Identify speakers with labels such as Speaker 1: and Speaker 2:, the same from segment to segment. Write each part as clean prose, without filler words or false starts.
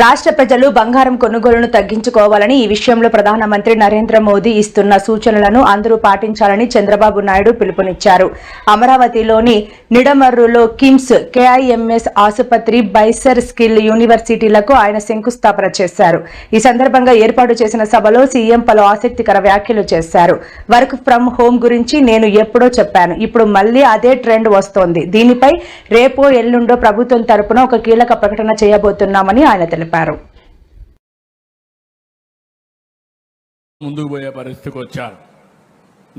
Speaker 1: రాష్ట్ర ప్రజలు బంగారం కొనుగోలును తగ్గించుకోవాలని ఈ విషయంలో ప్రధానమంత్రి నరేంద్ర మోదీ ఇస్తున్న సూచనలను అందరూ పాటించాలని చంద్రబాబు నాయుడు పిలుపునిచ్చారు. అమరావతిలోని నిడమర్రులో కిమ్స్, కేఐఎంఎస్ ఆసుపత్రి, బైసర్ స్కిల్ యూనివర్సిటీలకు ఆయన శంకుస్థాపన చేశారు. ఈ సందర్భంగా ఏర్పాటు చేసిన సభలో సీఎం పలు ఆసక్తికర వ్యాఖ్యలు చేశారు. వర్క్ ఫ్రం హోం గురించి నేను ఎప్పుడో చెప్పాను. ఇప్పుడు మళ్లీ అదే ట్రెండ్ వస్తోంది. దీనిపై రేపో ఎల్లుండో ప్రభుత్వం తరపున ఒక కీలక ప్రకటన చేయబోతున్నామని ఆయన తెలిపారు.
Speaker 2: ముందుకు పోయే పరిస్థితికి వచ్చారు.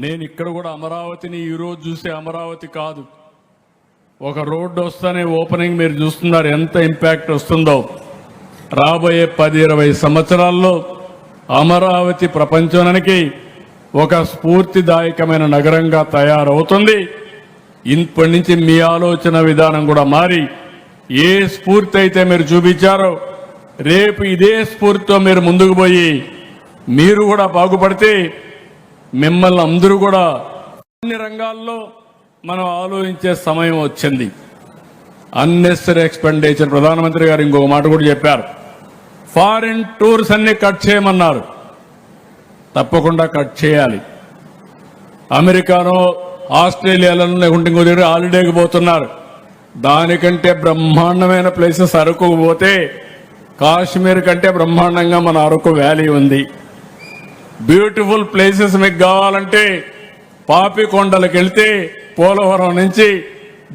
Speaker 2: నేను ఇక్కడ కూడా అమరావతిని ఈరోజు చూసే అమరావతి కాదు. ఒక రోడ్డు వస్తేనే ఓపెనింగ్ మీరు చూస్తున్నారు, ఎంత ఇంపాక్ట్ వస్తుందో. రాబోయే 10-20 సంవత్సరాల్లో అమరావతి ప్రపంచానికి ఒక స్ఫూర్తిదాయకమైన నగరంగా తయారవుతుంది. ఇప్పటి నుంచి మీ ఆలోచన విధానం కూడా మారి ఏ స్ఫూర్తి అయితే మీరు చూపించారో రేపు ఇదే స్ఫూర్తితో మీరు ముందుకు పోయి మీరు కూడా బాగుపడితే మిమ్మల్ని అందరూ కూడా అన్ని రంగాల్లో మనం ఆలోచించే సమయం వచ్చింది. అన్నెసరీ ఎక్స్పెండిచర్ ప్రధానమంత్రి గారు ఇంకొక మాట కూడా చెప్పారు. ఫారిన్ టూర్స్ అన్ని కట్ చేయమన్నారు. తప్పకుండా కట్ చేయాలి. అమెరికానో ఆస్ట్రేలియాలోనూ లేకుంటే ఇంకో దగ్గర హాలిడేకి పోతున్నారు. దానికంటే బ్రహ్మాండమైన ప్లేసెస్ అరకు పోతే కాశ్మీర్ కంటే బ్రహ్మాండంగా మన అరకు వ్యాలీ ఉంది. బ్యూటిఫుల్ ప్లేసెస్ మీకు కావాలంటే పాపికొండలకు వెళ్తే పోలవరం నుంచి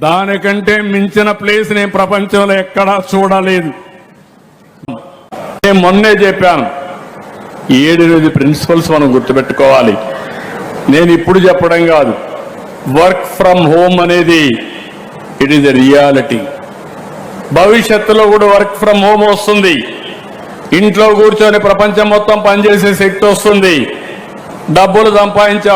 Speaker 2: దానికంటే మించిన ప్లేస్ నేను ప్రపంచంలో ఎక్కడా చూడలేదు. నేను మొన్నే చెప్పాను, 7 ప్రిన్సిపల్స్ మనం గుర్తుపెట్టుకోవాలి. నేను ఇప్పుడు చెప్పడం కాదు. వర్క్ ఫ్రం హోమ్ అనేది ఇట్ ఈజ్ ఎ రియాలిటీ. భవిష్యత్తులో కూడా వర్క్ ఫ్రం హోమ్ వస్తుంది. ఇంట్లో కూర్చొని ప్రపంచం మొత్తం పనిచేసే శక్తి వస్తుంది. డబ్బులు సంపాదించే